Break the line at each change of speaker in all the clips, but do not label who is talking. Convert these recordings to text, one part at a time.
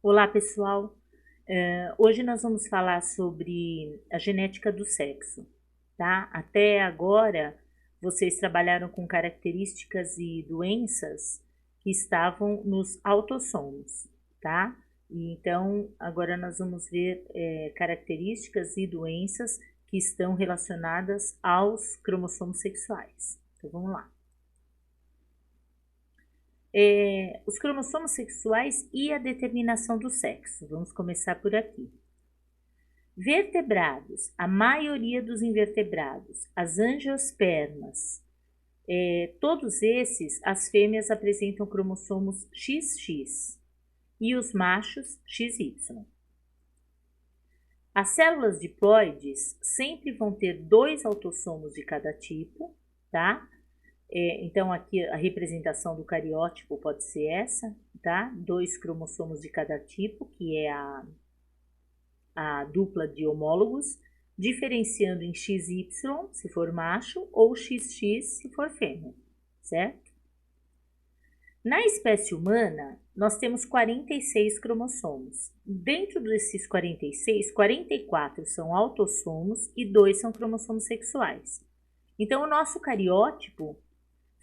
Olá, pessoal. Hoje nós vamos falar sobre a genética do sexo, tá? Até agora, vocês trabalharam com características e doenças que estavam nos autossomos, tá? E então, agora nós vamos ver características e doenças que estão relacionadas aos cromossomos sexuais. Então, vamos lá. Os cromossomos sexuais e a determinação do sexo. Vamos começar por aqui. Vertebrados, a maioria dos invertebrados, as angiospermas, todos esses, as fêmeas apresentam cromossomos XX e os machos XY. As células diploides sempre vão ter 2 autossomos de cada tipo, tá? Então, aqui a representação do cariótipo pode ser essa, tá? 2 cromossomos de cada tipo, que é a dupla de homólogos, diferenciando em XY, se for macho, ou XX, se for fêmea, certo? Na espécie humana, nós temos 46 cromossomos. Dentro desses 46, 44 são autossomos e 2 são cromossomos sexuais. Então, o nosso cariótipo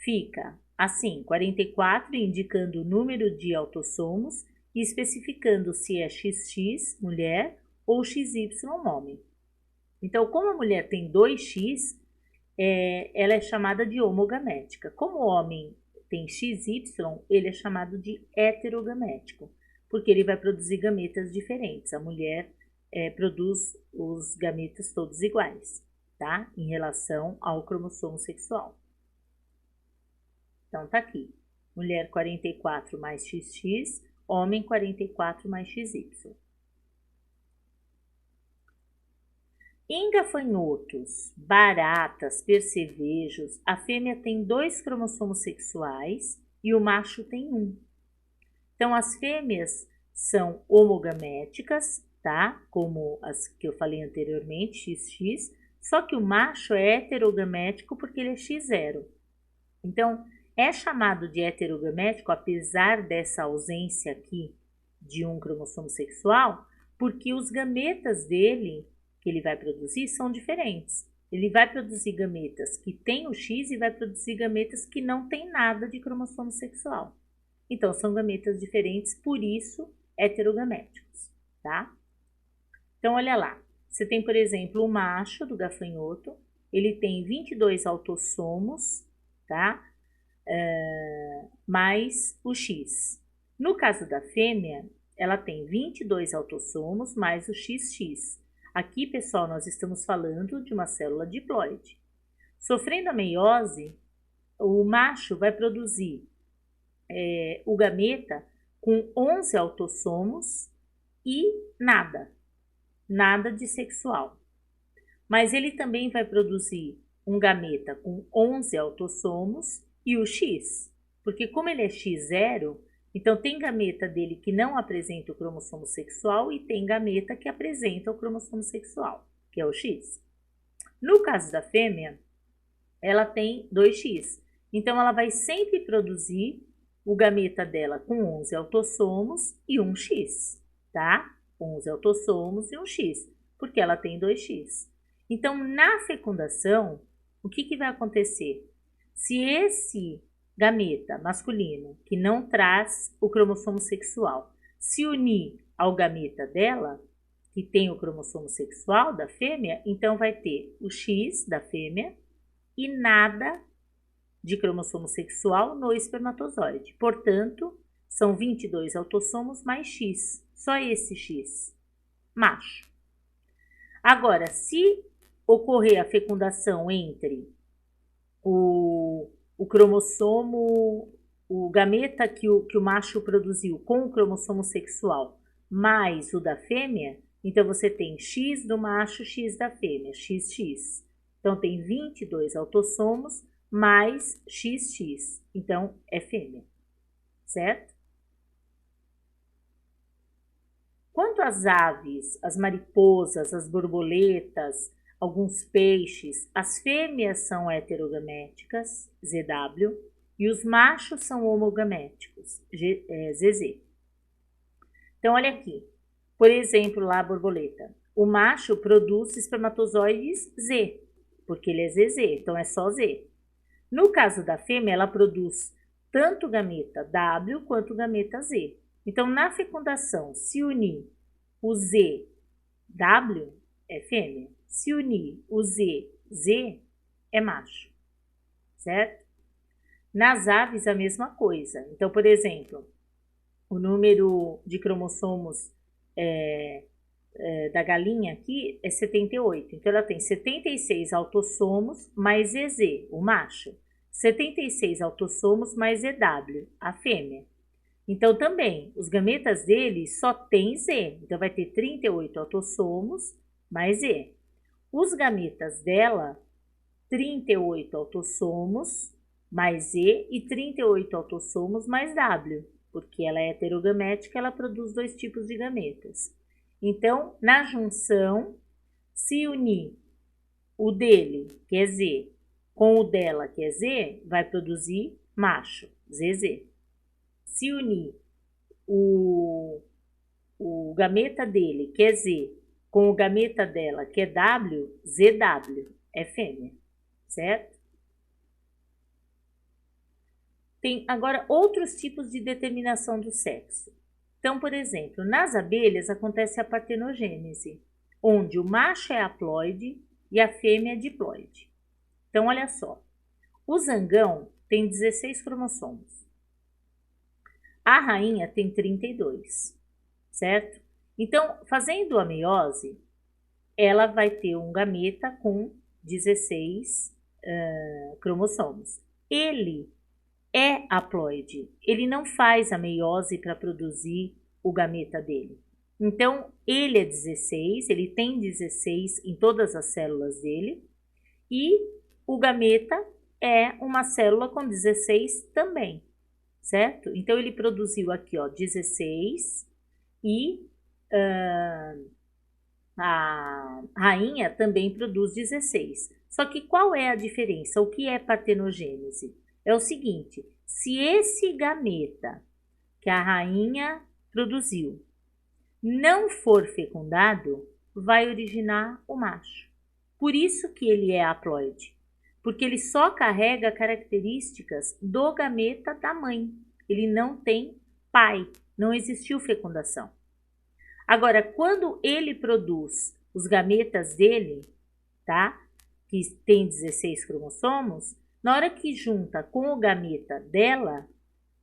fica assim, 44 indicando o número de autossomos e especificando se é XX, mulher, ou XY, homem. Então, como a mulher tem 2X, ela é chamada de homogamética. Como o homem tem XY, ele é chamado de heterogamético, porque ele vai produzir gametas diferentes. A mulher produz os gametas todos iguais, tá? Em relação ao cromossomo sexual. Então, tá aqui. Mulher 44 mais XX, homem 44 mais XY. Em gafanhotos, baratas, percevejos, a fêmea tem 2 cromossomos sexuais e o macho tem 1. Então, as fêmeas são homogaméticas, tá? Como as que eu falei anteriormente, XX, só que o macho é heterogamético porque ele é X0. Então, é chamado de heterogamético, apesar dessa ausência aqui de um cromossomo sexual, porque os gametas dele, que ele vai produzir, são diferentes. Ele vai produzir gametas que têm o X e vai produzir gametas que não têm nada de cromossomo sexual. Então, são gametas diferentes, por isso, heterogaméticos, tá? Então, olha lá. Você tem, por exemplo, o macho do gafanhoto, ele tem 22 autossomos, tá? Mais o X. No caso da fêmea, ela tem 22 autossomos mais o XX. Aqui, pessoal, nós estamos falando de uma célula diploide. Sofrendo a meiose, o macho vai produzir o gameta com 11 autossomos e nada de sexual. Mas ele também vai produzir um gameta com 11 autossomos e o X, porque como ele é X0, então tem gameta dele que não apresenta o cromossomo sexual e tem gameta que apresenta o cromossomo sexual, que é o X. No caso da fêmea, ela tem 2X, então ela vai sempre produzir o gameta dela com 11 autossomos e um X, tá? 11 autossomos e um X, porque ela tem 2X. Então, na fecundação, o que vai acontecer? Se esse gameta masculino, que não traz o cromossomo sexual, se unir ao gameta dela, que tem o cromossomo sexual da fêmea, então vai ter o X da fêmea e nada de cromossomo sexual no espermatozoide. Portanto, são 22 autossomos mais X, só esse X, macho. Agora, se ocorrer a fecundação entre o cromossomo, o gameta que o macho produziu com o cromossomo sexual mais o da fêmea, então você tem X do macho, X da fêmea, XX. Então tem 22 autossomos mais XX, então é fêmea, certo? Quanto às aves, as mariposas, as borboletas, alguns peixes, as fêmeas são heterogaméticas, ZW, e os machos são homogaméticos, ZZ. Então, olha aqui. Por exemplo, lá a borboleta. O macho produz espermatozoides Z, porque ele é ZZ, então é só Z. No caso da fêmea, ela produz tanto gameta W quanto gameta Z. Então, na fecundação, se unir o Z W é fêmea, se unir o Z Z é macho, certo? Nas aves, a mesma coisa. Então, por exemplo, o número de cromossomos da galinha aqui é 78. Então, ela tem 76 autossomos mais EZ, o macho. 76 autossomos mais EW, a fêmea. Então, também, os gametas dele só tem Z. Então, vai ter 38 autossomos mais E. Os gametas dela, 38 autossomos mais E e 38 autossomos mais W, porque ela é heterogamética, ela produz dois tipos de gametas. Então, na junção, se unir o dele, que é Z, com o dela, que é Z, vai produzir macho, ZZ. Se unir o gameta dele, que é Z, com o gameta dela, que é W, ZW, é fêmea, certo? Tem agora outros tipos de determinação do sexo. Então, por exemplo, nas abelhas acontece a partenogênese, onde o macho é haploide e a fêmea é diploide. Então, olha só, o zangão tem 16 cromossomos. A rainha tem 32, certo? Então, fazendo a meiose, ela vai ter um gameta com 16 cromossomos. Ele é haploide, ele não faz a meiose para produzir o gameta dele. Então, ele é 16, ele tem 16 em todas as células dele, e o gameta é uma célula com 16 também, certo? Então, ele produziu aqui, ó, 16 e a rainha também produz 16. Só que qual é a diferença? O que é partenogênese? É o seguinte, se esse gameta que a rainha produziu não for fecundado, vai originar o macho. Por isso que ele é haploide, porque ele só carrega características do gameta da mãe. Ele não tem pai, não existiu fecundação. Agora, quando ele produz os gametas dele, tá? Que tem 16 cromossomos, na hora que junta com o gameta dela,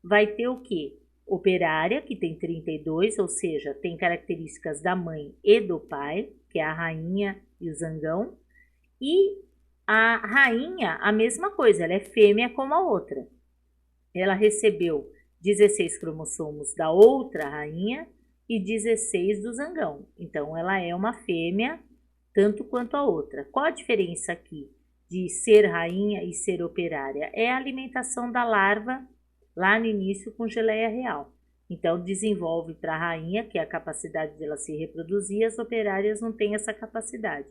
vai ter o quê? Operária, que tem 32, ou seja, tem características da mãe e do pai, que é a rainha e o zangão. E a rainha, a mesma coisa, ela é fêmea como a outra. Ela recebeu 16 cromossomos da outra rainha e 16 do zangão. Então, ela é uma fêmea tanto quanto a outra. Qual a diferença aqui de ser rainha e ser operária? É a alimentação da larva lá no início com geleia real. Então, desenvolve para a rainha, que é a capacidade dela se reproduzir, as operárias não têm essa capacidade.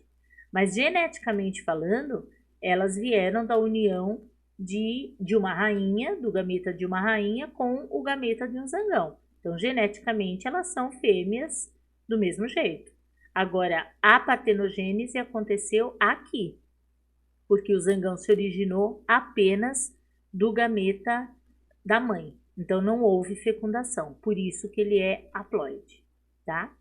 Mas, geneticamente falando, elas vieram da união de uma rainha, do gameta de uma rainha, com o gameta de um zangão. Então, geneticamente, elas são fêmeas do mesmo jeito. Agora, a partenogênese aconteceu aqui, porque o zangão se originou apenas do gameta da mãe. Então, não houve fecundação, por isso que ele é haploide, tá?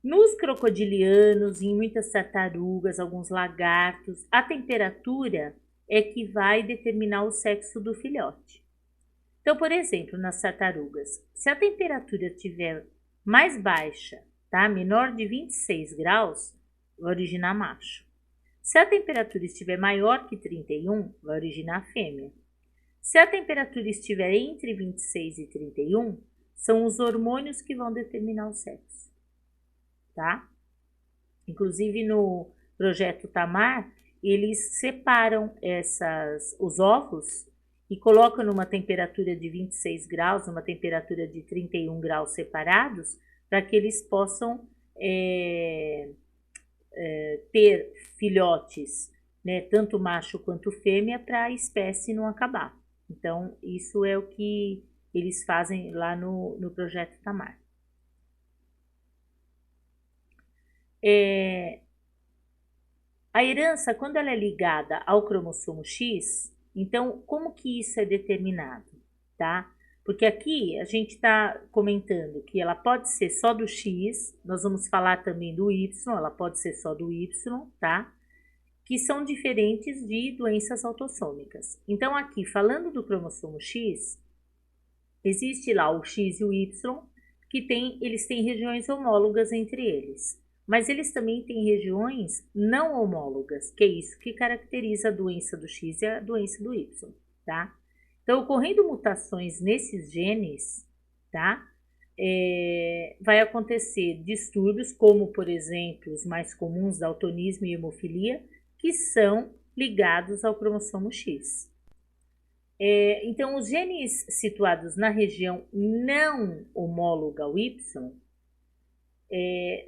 Nos crocodilianos, em muitas tartarugas, alguns lagartos, a temperatura é que vai determinar o sexo do filhote. Então, por exemplo, nas tartarugas, se a temperatura estiver mais baixa, tá? Menor de 26 graus, vai originar macho. Se a temperatura estiver maior que 31, vai originar fêmea. Se a temperatura estiver entre 26 e 31, são os hormônios que vão determinar o sexo, tá? Inclusive no projeto Tamar, eles separam os ovos e colocam numa temperatura de 26 graus, numa temperatura de 31 graus separados, para que eles possam ter filhotes, né, tanto macho quanto fêmea, para a espécie não acabar. Então, isso é o que eles fazem lá no projeto Tamar. A herança, quando ela é ligada ao cromossomo X, então como que isso é determinado, tá? Porque aqui a gente está comentando que ela pode ser só do X, nós vamos falar também do Y, ela pode ser só do Y, tá? Que são diferentes de doenças autossômicas. Então aqui, falando do cromossomo X, existe lá o X e o Y, que eles têm regiões homólogas entre eles. Mas eles também têm regiões não homólogas, que é isso que caracteriza a doença do X e a doença do Y, tá? Então, ocorrendo mutações nesses genes, tá? Vai acontecer distúrbios, como, por exemplo, os mais comuns, daltonismo e hemofilia, que são ligados ao cromossomo X. Então, os genes situados na região não homóloga ao Y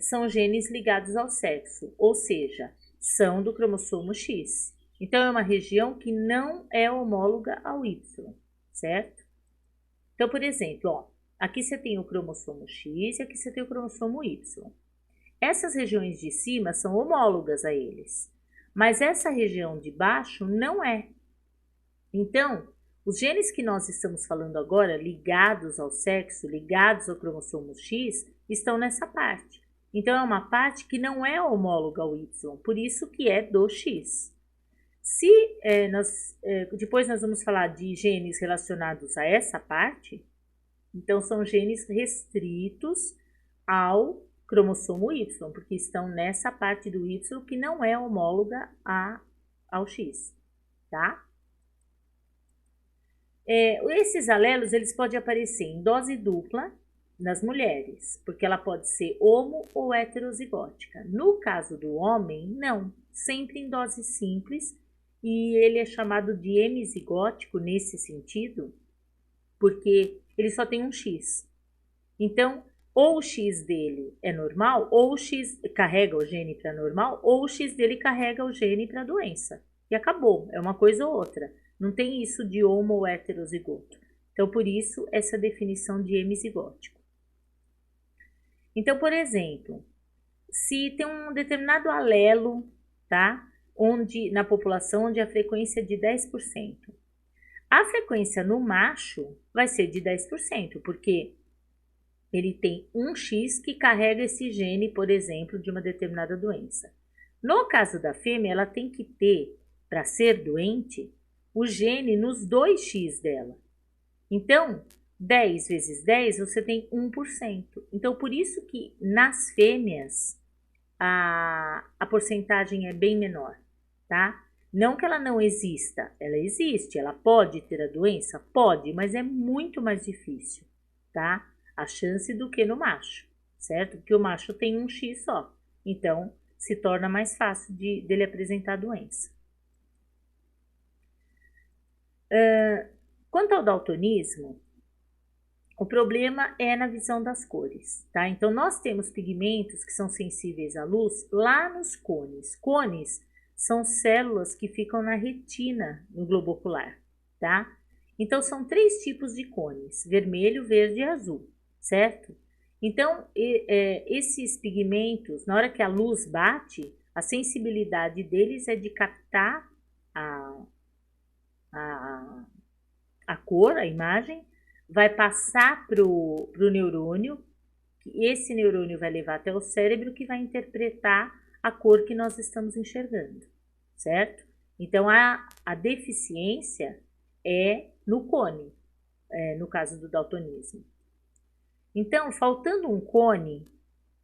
são genes ligados ao sexo, ou seja, são do cromossomo X. Então, é uma região que não é homóloga ao Y, certo? Então, por exemplo, ó, aqui você tem o cromossomo X e aqui você tem o cromossomo Y. Essas regiões de cima são homólogas a eles, mas essa região de baixo não é. Então, os genes que nós estamos falando agora, ligados ao sexo, ligados ao cromossomo X, estão nessa parte. Então, é uma parte que não é homóloga ao Y, por isso que é do X. Depois nós vamos falar de genes relacionados a essa parte, então são genes restritos ao cromossomo Y, porque estão nessa parte do Y que não é homóloga ao X, tá? Esses alelos, eles podem aparecer em dose dupla nas mulheres, porque ela pode ser homo ou heterozigótica. No caso do homem, não, sempre em dose simples, e ele é chamado de hemizigótico nesse sentido, porque ele só tem um X. Então, ou o X dele é normal, ou o X carrega o gene para normal, ou o X dele carrega o gene para doença. E acabou, é uma coisa ou outra. Não tem isso de homo ou heterozigoto. Então, por isso, essa definição de hemizigótico. Então, por exemplo, se tem um determinado alelo, tá? Na população onde a frequência é de 10%. A frequência no macho vai ser de 10%, porque ele tem um X que carrega esse gene, por exemplo, de uma determinada doença. No caso da fêmea, ela tem que ter, para ser doente, o gene nos 2X dela. Então, 10 vezes 10, você tem 1%. Então, por isso que nas fêmeas, a porcentagem é bem menor, tá? Não que ela não exista, ela existe, ela pode ter a doença? Pode, mas é muito mais difícil, tá? A chance do que no macho, certo? Porque o macho tem um X só, então se torna mais fácil dele apresentar a doença. Quanto ao daltonismo, o problema é na visão das cores, tá? Então, nós temos pigmentos que são sensíveis à luz lá nos cones. Cones são células que ficam na retina, no globo ocular, tá? Então, são 3 tipos de cones, vermelho, verde e azul, certo? Então, esses pigmentos, na hora que a luz bate, a sensibilidade deles é de captar a cor, a imagem, vai passar para o neurônio, que esse neurônio vai levar até o cérebro, que vai interpretar a cor que nós estamos enxergando, certo? Então, a deficiência é no cone, no caso do daltonismo. Então, faltando um cone,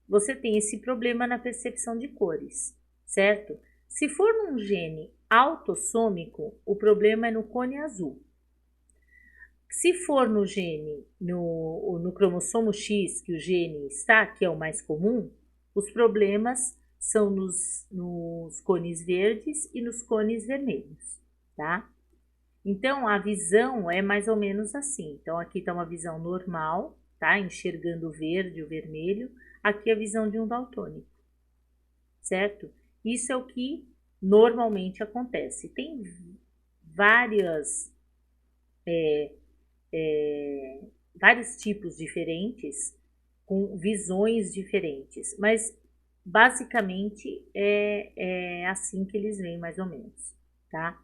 você tem esse problema na percepção de cores, certo? Se for num gene autossômico, o problema é no cone azul. Se for no gene, no cromossomo X, que o gene está, que é o mais comum, os problemas são nos cones verdes e nos cones vermelhos, tá? Então, a visão é mais ou menos assim. Então, aqui está uma visão normal, tá? Enxergando o verde e o vermelho. Aqui a visão de um daltônico, certo? Isso é o que normalmente acontece. Tem várias vários tipos diferentes, com visões diferentes, mas basicamente é assim que eles veem mais ou menos, tá?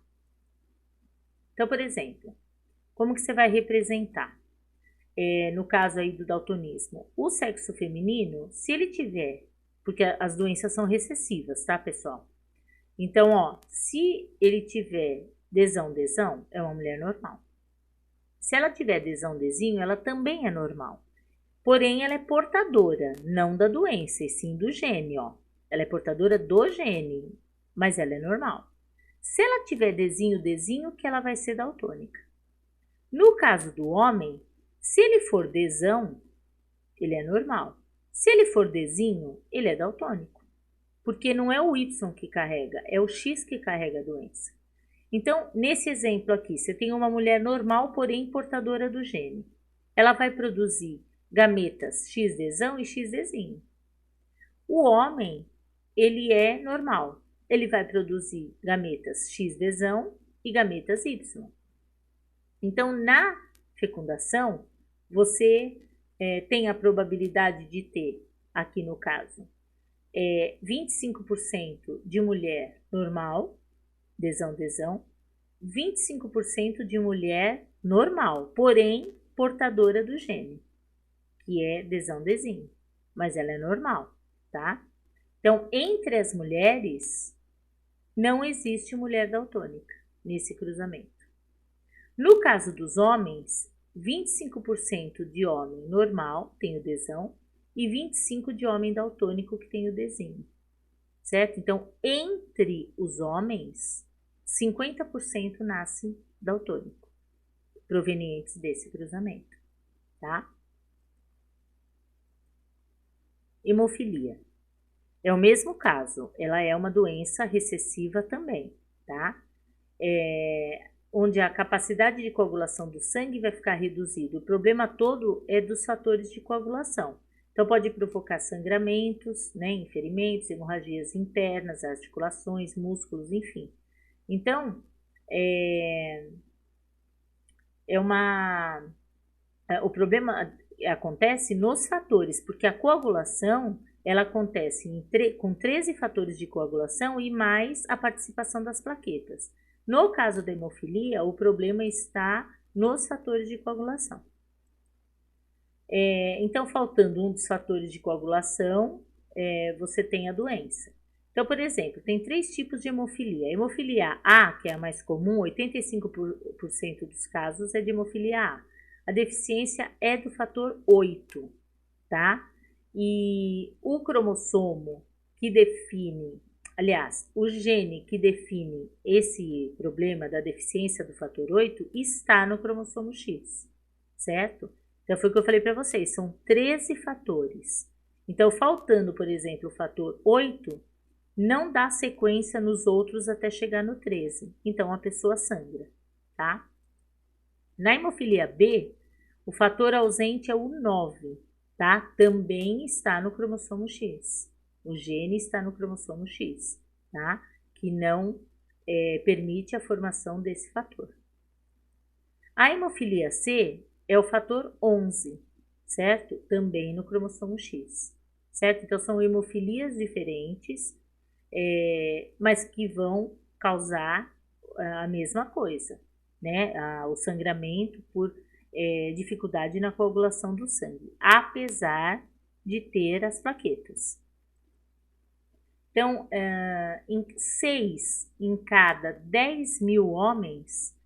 Então, por exemplo, como que você vai representar? No caso aí do daltonismo, o sexo feminino, se ele tiver, porque as doenças são recessivas, tá, pessoal? Então, ó, se ele tiver desão, é uma mulher normal. Se ela tiver desão, ela também é normal. Porém, ela é portadora, não da doença, e sim do gene, ó. Ela é portadora do gene, mas ela é normal. Se ela tiver desinho, que ela vai ser daltônica. No caso do homem, se ele for desão, ele é normal. Se ele for desinho, ele é daltônico. Porque não é o Y que carrega, é o X que carrega a doença. Então, nesse exemplo aqui, você tem uma mulher normal, porém portadora do gene. Ela vai produzir gametas X desão e X desinho. O homem, ele é normal. Ele vai produzir gametas X desão e gametas Y. Então, na fecundação, você tem a probabilidade de ter, aqui no caso, 25% de mulher normal, desão, 25% de mulher normal, porém portadora do gene, que é desão, mas ela é normal, tá? Então, entre as mulheres, não existe mulher daltônica nesse cruzamento. No caso dos homens, 25% de homem normal tem o desão e 25% de homem daltônico que tem o desinho, certo? Então, entre os homens, 50% nasce daltônico, provenientes desse cruzamento, tá? Hemofilia. É o mesmo caso, ela é uma doença recessiva também, tá? Onde a capacidade de coagulação do sangue vai ficar reduzida. O problema todo é dos fatores de coagulação. Então, pode provocar sangramentos, né, ferimentos, hemorragias internas, articulações, músculos, enfim. Então, o problema acontece nos fatores, porque a coagulação, ela acontece com 13 fatores de coagulação e mais a participação das plaquetas. No caso da hemofilia, o problema está nos fatores de coagulação. Então, faltando um dos fatores de coagulação, você tem a doença. Então, por exemplo, tem 3 tipos de hemofilia. A hemofilia A, que é a mais comum, 85% dos casos é de hemofilia A. A deficiência é do fator 8, tá? E o cromossomo que define, aliás, o gene que define esse problema da deficiência do fator 8 está no cromossomo X, certo? Então, foi o que eu falei para vocês, são 13 fatores. Então, faltando, por exemplo, o fator 8, não dá sequência nos outros até chegar no 13. Então, a pessoa sangra, tá? Na hemofilia B, o fator ausente é o 9, tá? Também está no cromossomo X. O gene está no cromossomo X, tá? Que não permite a formação desse fator. A hemofilia C é o fator 11, certo? Também no cromossomo X, certo? Então, são hemofilias diferentes, mas que vão causar a mesma coisa, né? O sangramento por dificuldade na coagulação do sangue, apesar de ter as plaquetas. Então, 6 em cada 10 mil homens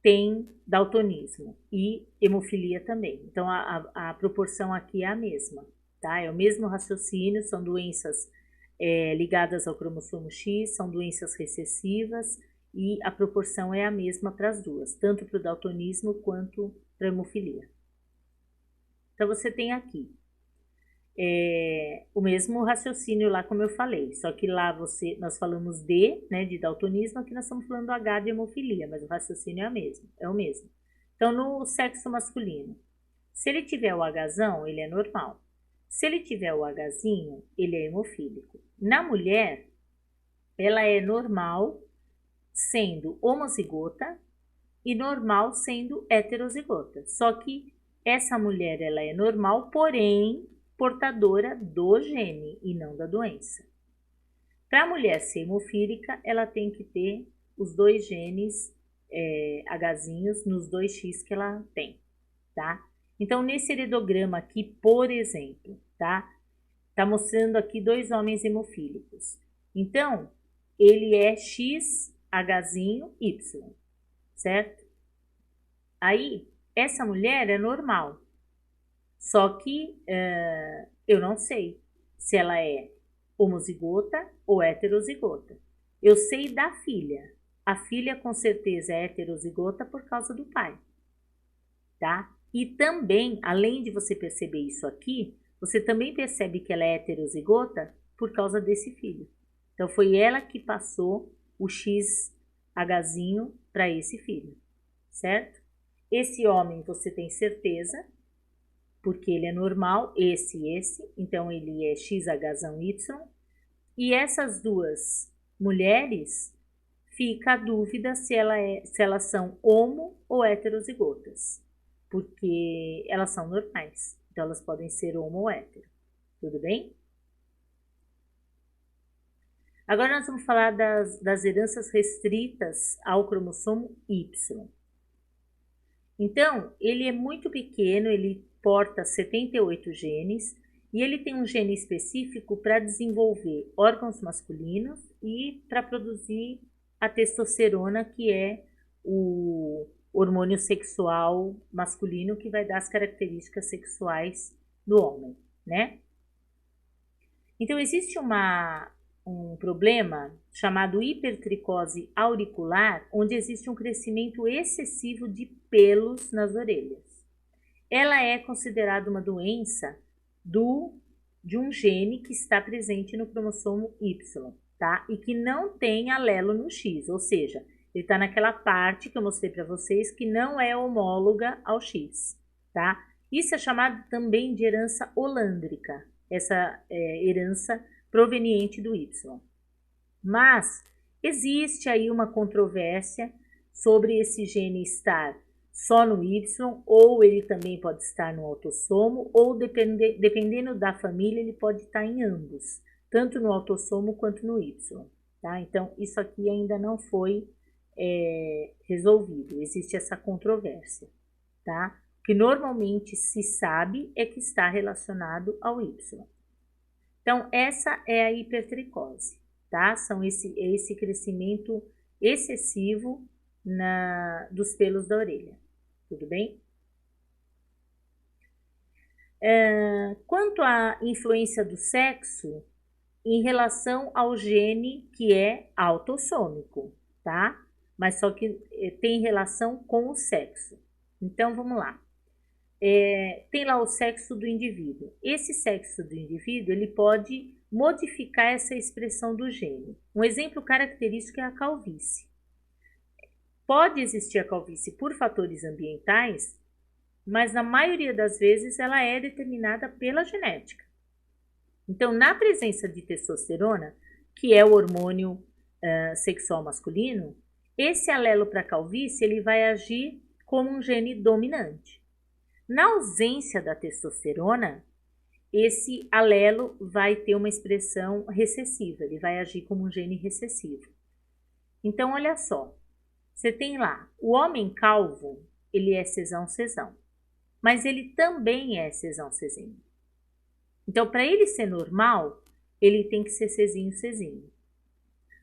tem daltonismo e hemofilia também. Então, a proporção aqui é a mesma, tá? É o mesmo raciocínio, são doenças ligadas ao cromossomo X, são doenças recessivas e a proporção é a mesma para as duas, tanto para o daltonismo quanto para a hemofilia. Então, você tem aqui o mesmo raciocínio lá, como eu falei, só que lá nós falamos D, né, de daltonismo, aqui nós estamos falando H de hemofilia, mas o raciocínio é o mesmo. Então, no sexo masculino, se ele tiver o Hzão, ele é normal. Se ele tiver o Hzinho, ele é hemofílico. Na mulher, ela é normal, sendo homozigota e normal sendo heterozigota. Só que essa mulher, ela é normal, porém portadora do gene e não da doença. Para a mulher ser hemofílica, ela tem que ter os dois genes Hzinhos nos 2X que ela tem, tá? Então, nesse heredograma aqui, por exemplo, tá? Tá mostrando aqui dois homens hemofílicos. Então, ele é XHzinho Y, certo? Aí, essa mulher é normal. Só que eu não sei se ela é homozigota ou heterozigota. Eu sei da filha. A filha com certeza é heterozigota por causa do pai, tá? E também, além de você perceber isso aqui, você também percebe que ela é heterozigota por causa desse filho. Então, foi ela que passou o XHzinho para esse filho, certo? Esse homem você tem certeza, porque ele é normal, esse, então ele é XHzão Y. E essas duas mulheres, fica a dúvida se elas são homo ou heterozigotas, porque elas são normais, então elas podem ser homo ou hétero, tudo bem? Agora nós vamos falar das heranças restritas ao cromossomo Y. Então, ele é muito pequeno, ele porta 78 genes, e ele tem um gene específico para desenvolver órgãos masculinos e para produzir a testosterona, que é o hormônio sexual masculino que vai dar as características sexuais do homem, né? Então, existe um problema chamado hipertricose auricular, onde existe um crescimento excessivo de pelos nas orelhas. Ela é considerada uma doença de um gene que está presente no cromossomo Y, tá? E que não tem alelo no X, ou seja, ele está naquela parte que eu mostrei para vocês que não é homóloga ao X, tá? Isso é chamado também de herança holândrica, essa herança proveniente do Y. Mas existe aí uma controvérsia sobre esse gene estar só no Y, ou ele também pode estar no autossomo, ou dependendo da família, ele pode estar em ambos, tanto no autossomo quanto no Y, tá? Então, isso aqui ainda não foi resolvido, existe essa controvérsia, tá? O que normalmente se sabe é que está relacionado ao Y. Então, essa é a hipertricose, tá? São esse crescimento excessivo dos pelos da orelha, tudo bem? Quanto à influência do sexo em relação ao gene que é autossômico, tá? Mas só que tem relação com o sexo. Então, vamos lá. Tem lá o sexo do indivíduo. Esse sexo do indivíduo, ele pode modificar essa expressão do gene. Um exemplo característico é a calvície. Pode existir a calvície por fatores ambientais, mas na maioria das vezes ela é determinada pela genética. Então, na presença de testosterona, que é o hormônio sexual masculino, esse alelo para calvície ele vai agir como um gene dominante. Na ausência da testosterona, esse alelo vai ter uma expressão recessiva, ele vai agir como um gene recessivo. Então, olha só, você tem lá, o homem calvo, ele é cesão-cesão, mas ele também é cesão-cesinho. Então, para ele ser normal, ele tem que ser cesinho-cesinho.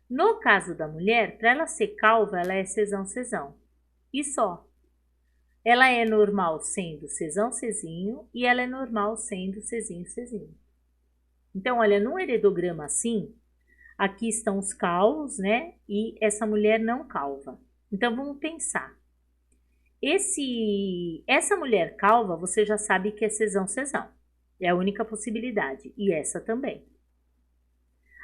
No caso da mulher, para ela ser calva, ela é cesão-cesão, e só. Ela é normal sendo cesão-cesinho e ela é normal sendo cesinho-cesinho. Então, olha, num heredograma assim, aqui estão os calvos, né? E essa mulher não calva. Então, vamos pensar. Essa mulher calva, você já sabe que é cesão-cesão. É a única possibilidade. E essa também.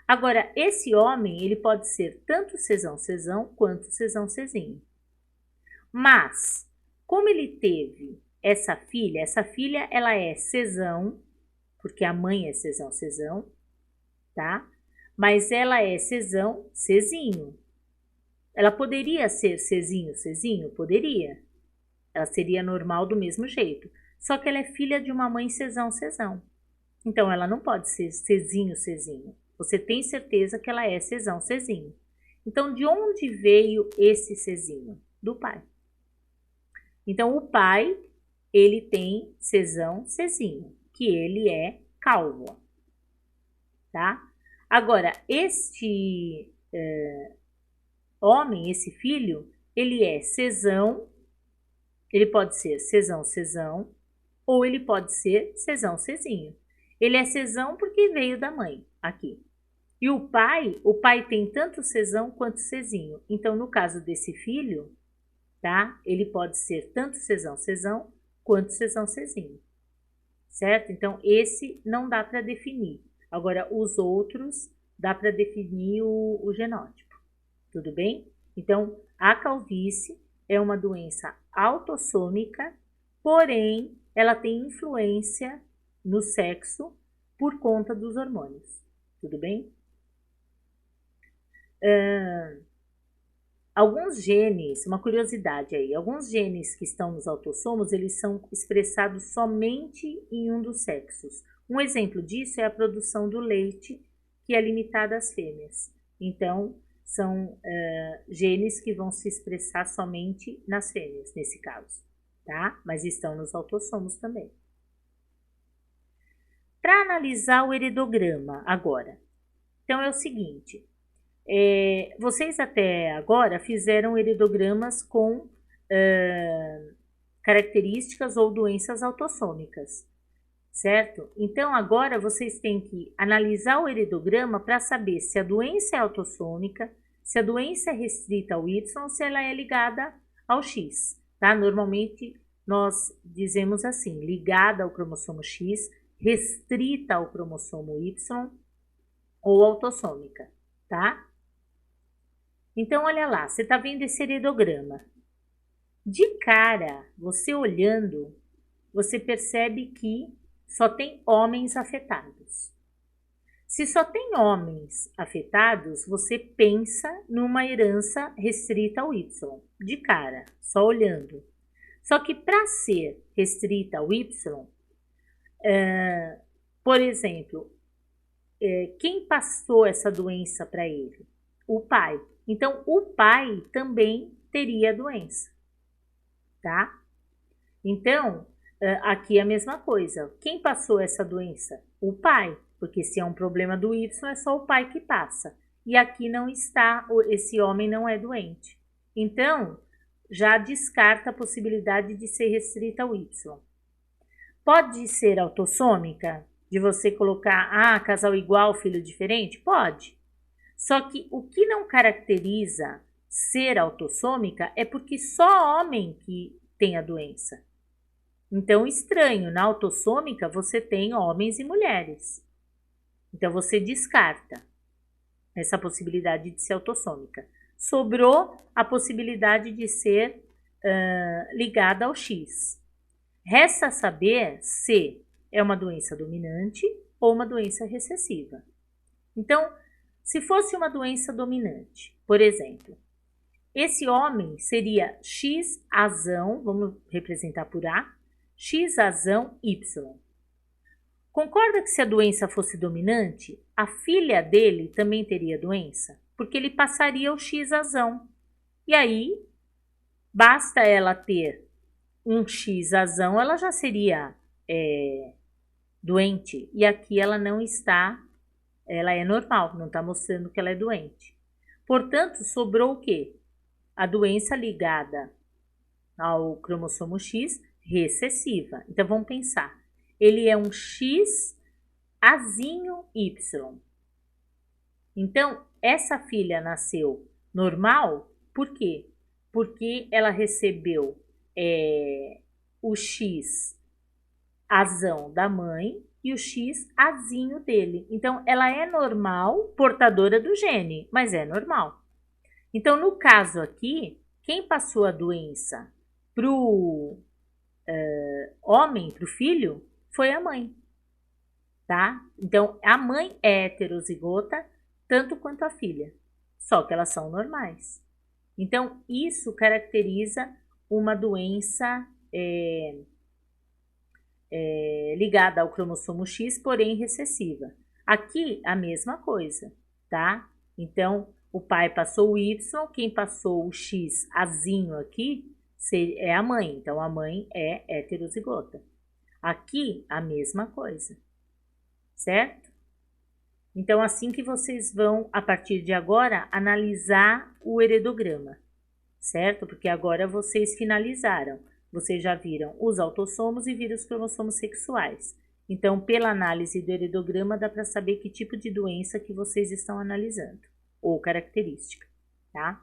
Agora, esse homem, ele pode ser tanto cesão-cesão quanto cesão-cesinho. Mas, como ele teve essa filha ela é cesão, porque a mãe é cesão-cesão, tá? Mas ela é cesão-cesinho. Ela poderia ser Czinho, Czinho? Poderia. Ela seria normal do mesmo jeito. Só que ela é filha de uma mãe Czão, Czão. Então, ela não pode ser Czinho, Czinho. Você tem certeza que ela é Czão, Czinho. Então, de onde veio esse Czinho? Do pai. Então, o pai, ele tem Czão, Czinho, que ele é calvo. Tá? Agora, este homem, esse filho, ele é Czão, ele pode ser Czão, Czão, ou ele pode ser Czão, Czinho. Ele é Czão porque veio da mãe, aqui. E o pai tem tanto Czão quanto Czinho. Então, no caso desse filho, tá? Ele pode ser tanto Czão, Czão, quanto Czão, Czinho. Certo? Então, esse não dá para definir. Agora, os outros, dá para definir o genótipo. Tudo bem? Então, a calvície é uma doença autossômica, porém, ela tem influência no sexo por conta dos hormônios. Tudo bem? Alguns genes, uma curiosidade aí, alguns genes que estão nos autossomos, eles são expressados somente em um dos sexos. Um exemplo disso é a produção do leite, que é limitada às fêmeas. Então, são genes que vão se expressar somente nas fêmeas, nesse caso, tá? Mas estão nos autossomos também. Para analisar o heredograma agora, então é o seguinte, vocês até agora fizeram heredigramas com características ou doenças autossômicas, certo? Então agora vocês têm que analisar o heredograma para saber se a doença é autossômica, se a doença é restrita ao Y ou se ela é ligada ao X, tá? Normalmente nós dizemos assim, ligada ao cromossomo X, restrita ao cromossomo Y ou autossômica, tá? Então, olha lá, você está vendo esse heredograma. De cara, você olhando, você percebe que só tem homens afetados. Se só tem homens afetados, você pensa numa herança restrita ao Y, de cara, só olhando. Só que para ser restrita ao Y, por exemplo, quem passou essa doença para ele? O pai. Então, o pai também teria a doença, tá? Então, aqui é a mesma coisa. Quem passou essa doença? O pai, porque se é um problema do Y, é só o pai que passa. E aqui não está, esse homem não é doente. Então, já descarta a possibilidade de ser restrita ao Y. Pode ser autossômica? De você colocar, casal igual, filho diferente? Pode. Só que o que não caracteriza ser autossômica é porque só homem que tem a doença. Então, estranho, na autossômica você tem homens e mulheres. Então, você descarta essa possibilidade de ser autossômica. Sobrou a possibilidade de ser ligada ao X. Resta saber se é uma doença dominante ou uma doença recessiva. Então, se fosse uma doença dominante, por exemplo, esse homem seria X-azão, vamos representar por A, X-azão Y. Concorda que se a doença fosse dominante, a filha dele também teria doença? Porque ele passaria o X-azão. E aí, basta ela ter um X-azão, ela já seria doente. E aqui ela não está, ela é normal, não está mostrando que ela é doente. Portanto, sobrou o quê? A doença ligada ao cromossomo X recessiva. Então, vamos pensar. Ele é um X azinho Y. Então, essa filha nasceu normal, por quê? Porque ela recebeu o X azão da mãe e o X azinho dele. Então, ela é normal, portadora do gene, mas é normal. Então, no caso aqui, quem passou a doença pro homem, pro filho, foi a mãe, tá? Então, a mãe é heterozigota, tanto quanto a filha, só que elas são normais. Então, isso caracteriza uma doença ligada ao cromossomo X, porém recessiva. Aqui, a mesma coisa, tá? Então, o pai passou o Y, quem passou o X azinho aqui é a mãe. Então, a mãe é heterozigota. Aqui, a mesma coisa, certo? Então, assim que vocês vão, a partir de agora, analisar o heredograma, certo? Porque agora vocês finalizaram. Vocês já viram os autossomos e viram os cromossomos sexuais. Então, pela análise do heredograma, dá para saber que tipo de doença que vocês estão analisando, ou característica, tá?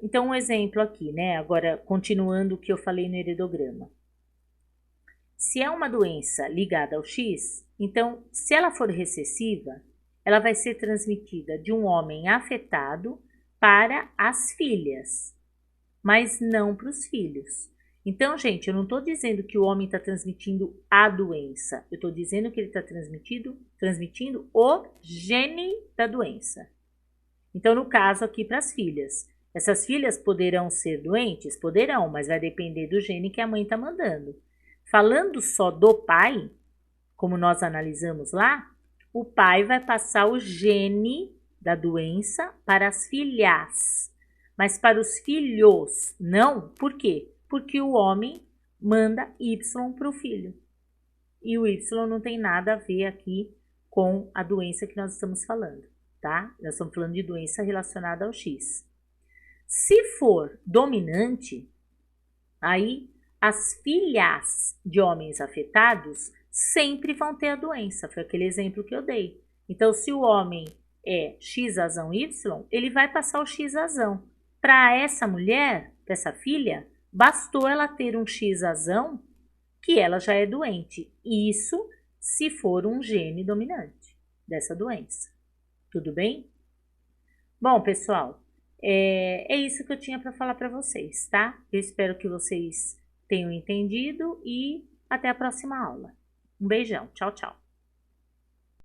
Então, um exemplo aqui, né? Agora, continuando o que eu falei no heredograma. Se é uma doença ligada ao X, então, se ela for recessiva, ela vai ser transmitida de um homem afetado para as filhas, mas não para os filhos. Então, gente, eu não estou dizendo que o homem está transmitindo a doença, eu estou dizendo que ele está transmitindo o gene da doença. Então, no caso aqui para as filhas, essas filhas poderão ser doentes? Poderão, mas vai depender do gene que a mãe está mandando. Falando só do pai, como nós analisamos lá, o pai vai passar o gene da doença para as filhas, mas para os filhos não. Por quê? Porque o homem manda Y para o filho. E o Y não tem nada a ver aqui com a doença que nós estamos falando, tá? Nós estamos falando de doença relacionada ao X. Se for dominante, aí as filhas de homens afetados sempre vão ter a doença. Foi aquele exemplo que eu dei. Então, se o homem é X razão Y, ele vai passar o X razão. Para essa mulher, para essa filha, bastou ela ter um X razão que ela já é doente. Isso se for um gene dominante dessa doença. Tudo bem? Bom, pessoal, é isso que eu tinha para falar para vocês, tá? Eu espero que vocês tenham entendido e até a próxima aula. Um beijão. Tchau, tchau.